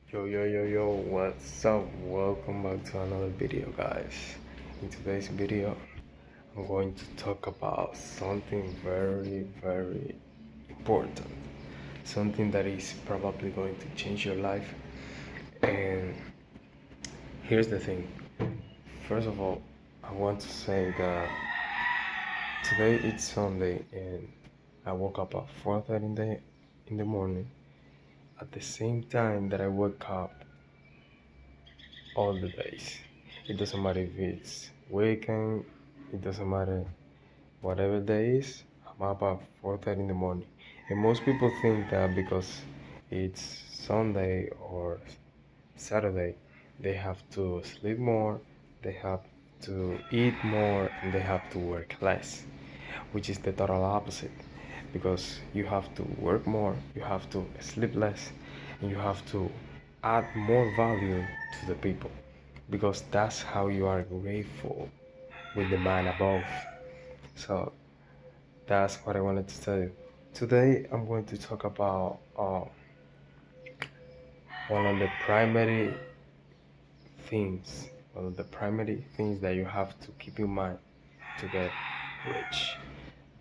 Yo, what's up? Welcome back to another video, guys. In today's video, I'm going to talk about something very important. Something that is probably going to change your life. And here's the thing. First of all, I want to say that today it's Sunday and I woke up at 4:30 in the morning. At the same time that I wake up all the days. It doesn't matter if it's weekend, it doesn't matter whatever day is, I'm up at 4:30 in the morning. And most people think that because it's Sunday or Saturday, they have to sleep more, they have to eat more, and they have to work less, which is the total opposite. Because you have to work more, you have to sleep less, and you have to add more value to the people because that's how you are grateful with the man above. So that's what I wanted to tell you. Today I'm going to talk about one of the primary things, one of the primary things that you have to keep in mind to get rich.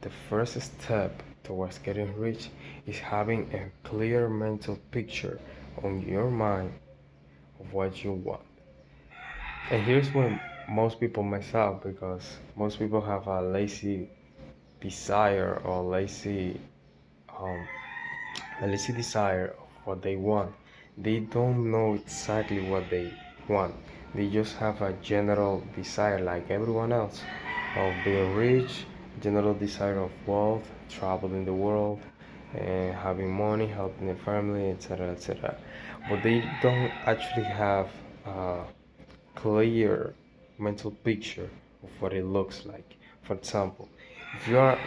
The first step towards getting rich is having a clear mental picture on your mind of what you want. And here's when most people mess up because most people have a lazy desire or um, lazy desire of what they want. They don't know exactly what they want. They just have a general desire like everyone else of being rich, general desire of wealth, traveling the world, and having money, helping their family, etc., etc. But they don't actually have clear mental picture of what it looks like. For example, if you are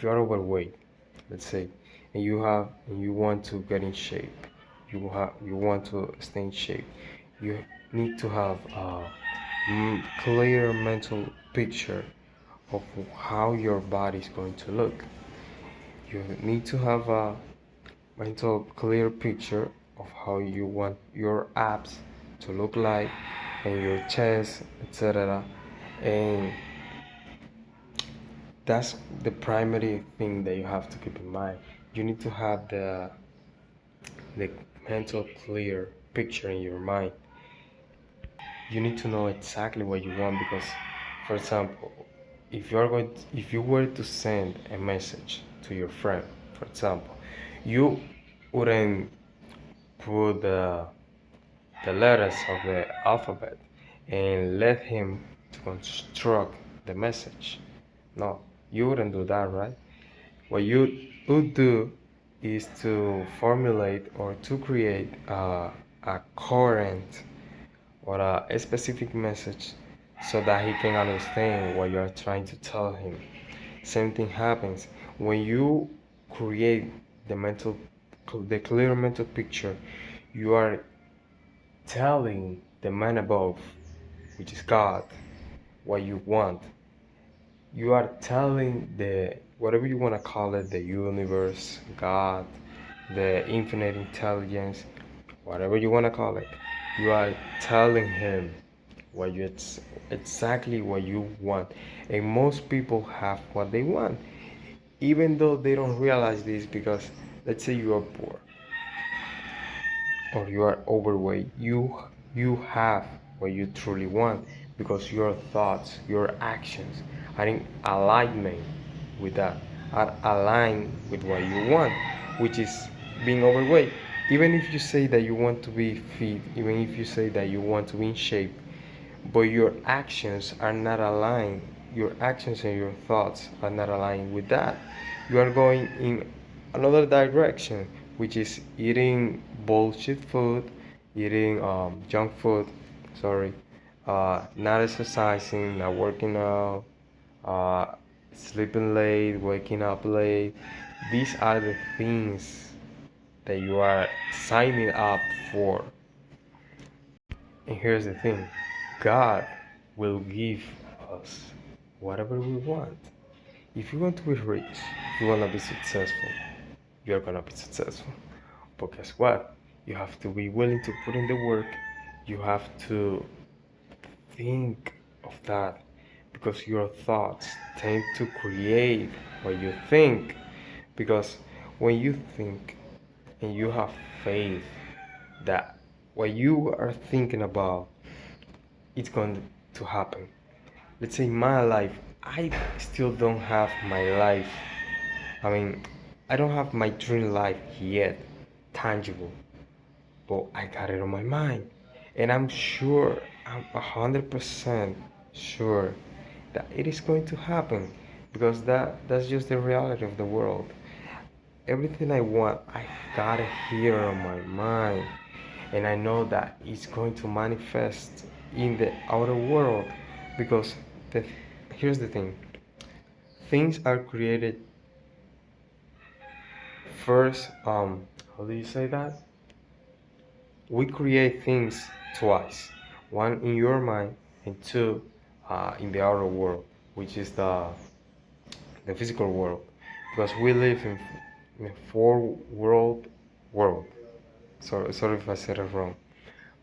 overweight, let's say, and you want to get in shape, you want to stay in shape, you need to have a clear mental picture of how your body is going to look. You need to have a mental clear picture of how you want your abs to look like and your chest, etc. And that's the primary thing that you have to keep in mind. You need to have the mental clear picture in your mind. You need to know exactly what you want because, for example, if you were to send a message to your friend, for example, you wouldn't put the letters of the alphabet and let him to construct the message. No, you wouldn't do that, right? What you would do is to formulate or to create a current or a specific message so that he can understand what you are trying to tell him. Same thing happens when you create the clear mental picture. You are telling the man above, which is God, what you want. You are telling the whatever you want to call it, the universe, God, the infinite intelligence, whatever you want to call it. You are telling him what you exactly what you want. And most people have what they want, even though they don't realize this because let's say you are poor or you are overweight, you have what you truly want because your thoughts, your actions are in alignment with that, are aligned with what you want, which is being overweight. Even if you say that you want to be fit, even if you say that you want to be in shape, but your actions are not aligned, your actions and your thoughts are not aligned with that, you are going in another direction, which is eating bullshit food, eating junk food, sorry, not exercising, not working out, uh, sleeping late, waking up late. These are the things that you are signing up for. And here's the thing, God will give us whatever we want. If you want to be rich, if you want to be successful, you're gonna be successful. But guess what? You have to be willing to put in the work. You have to think of that because your thoughts tend to create what you think. Because when you think and you have faith that what you are thinking about it's going to happen. Let's say my life, I still don't have my life. I mean, I don't have my dream life yet tangible, but I got it on my mind. And I'm sure, I'm 100% sure that it is going to happen because that's just the reality of the world. Everything I want, I got it here on my mind. And I know that it's going to manifest in the outer world because the, here's the thing, things are created first. How do you say that? We create things twice, one in your mind and two in the outer world, which is the physical world, because we live in a four world. Sorry if I said it wrong,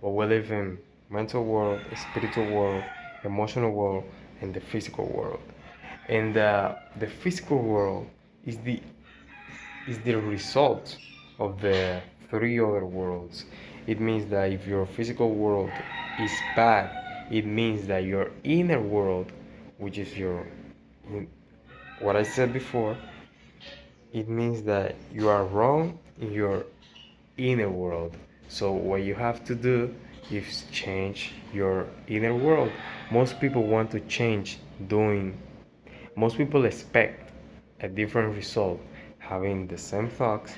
but we live in mental world, spiritual world, emotional world, and the physical world. And the physical world is the result of the three other worlds. It means that if your physical world is bad, it means that your inner world, which is what I said before, it means that you are wrong in your inner world. So what you have to do is change your inner world. Most people want to change doing, most people expect a different result having the same thoughts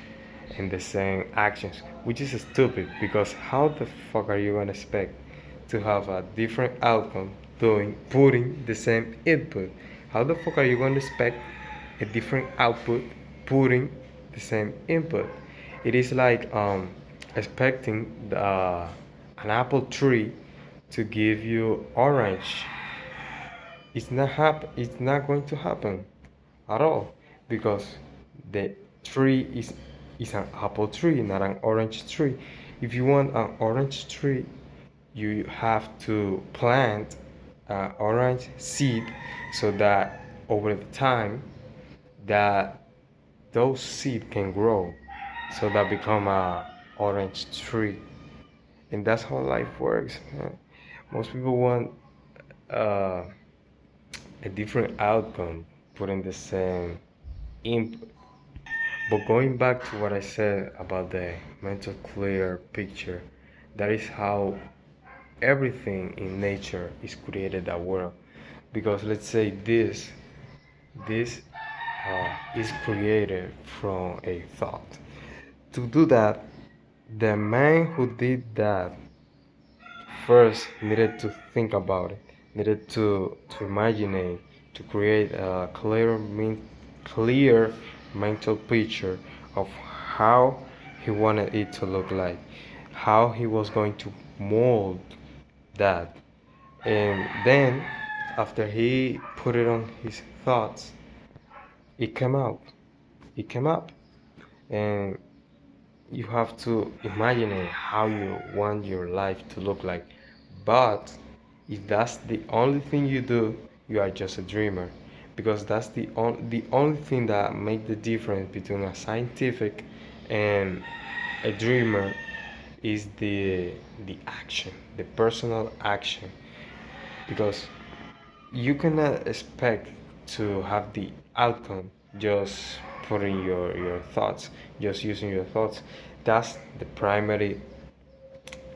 and the same actions, which is stupid because how the fuck are you gonna expect to have a different outcome doing putting the same input? How the fuck are you going to expect a different output putting the same input? It is like expecting an apple tree to give you orange. It's not going to happen at all because the tree is an apple tree, not an orange tree. If you want an orange tree, you have to plant orange seed so that over the time that those seed can grow so that become a orange tree. And that's how life works, man. Most people want uh, a different outcome putting the same input. But going back to what I said about the mental clear picture, that is how everything in nature is created that world. Because let's say this is created from a thought. To do that, the man who did that first needed to think about it, needed to imagine it, to create a clear mental picture of how he wanted it to look like, how he was going to mold that. And then after he put it on his thoughts, it came out. It came up. And you have to imagine it how you want your life to look like. But if that's the only thing you do, you are just a dreamer. Because that's the only thing that makes the difference between a scientific and a dreamer is the action, the personal action. Because you cannot expect to have the outcome just putting your thoughts, just using your thoughts. That's the primary,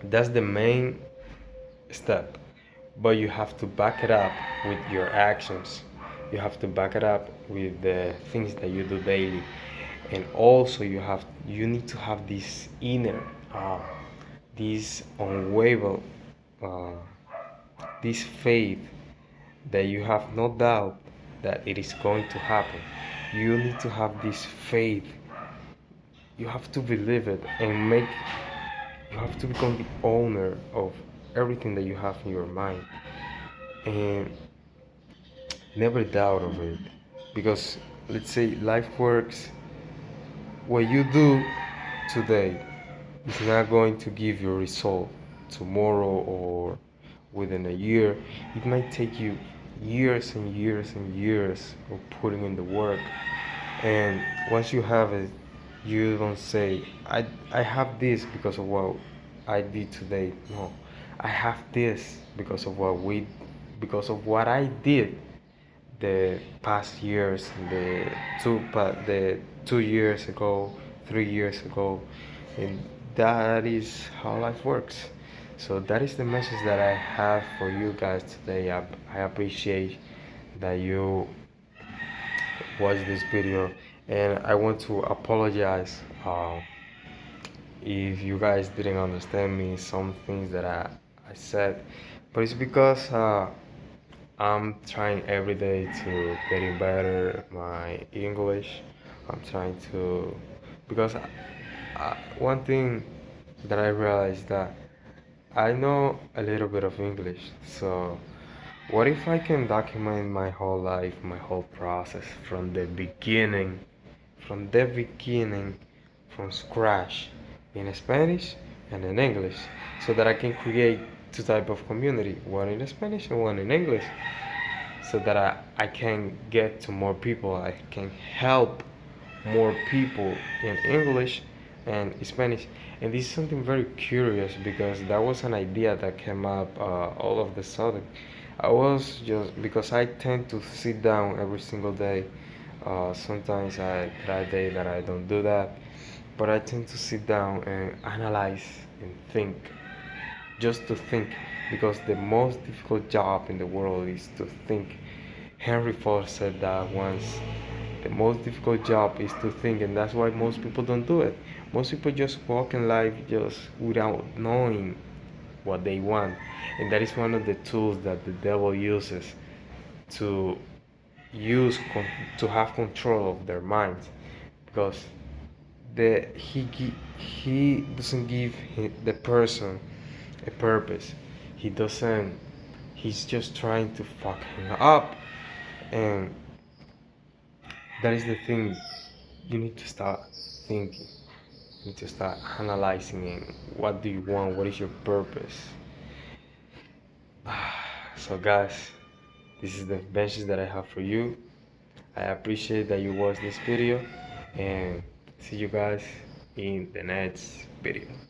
that's the main step. But you have to back it up with your actions. You have to back it up with the things that you do daily. And also you need to have this inner this unwavering uh, this faith that you have no doubt that it is going to happen. You need to have this faith. You have to believe it and you have to become the owner of everything that you have in your mind. And never doubt of it. Because let's say life works, what you do today, it's not going to give you a result tomorrow or within a year. It might take you years and years and years of putting in the work. And once you have it, you don't say, I have this because of what I did today. No, I have this because of what I did the past years, the 2 years ago, 3 years ago, and that is how life works. So that is the message that I have for you guys today. I appreciate that you watched this video, and I want to apologize if you guys didn't understand me some things that I said, but it's because I'm trying every day to getting better my English. I'm trying to because one thing that I realized that I know a little bit of English. So what if I can document my whole life, my whole process from the beginning, from scratch, in Spanish and in English, so that I can create two type of community, one in Spanish and one in English, so that I can get to more people. I can help more people in English and Spanish. And this is something very curious because that was an idea that came up all of the sudden. I was just because I tend to sit down every single day. Sometimes there are days that I don't do that, but I tend to sit down and analyze and think, just to think, because the most difficult job in the world is to think. Henry Ford said that once. The most difficult job is to think, and that's why most people don't do it. Most people just walk in life just without knowing what they want, and that is one of the tools that the devil uses to to have control of their minds, because he doesn't give the person a purpose. He doesn't. He's just trying to fuck him up, and that is the thing. You need to start thinking. You need to start analyzing it. What do you want? What is your purpose? So guys, this is the message that I have for you. I appreciate that you watched this video, and see you guys in the next video.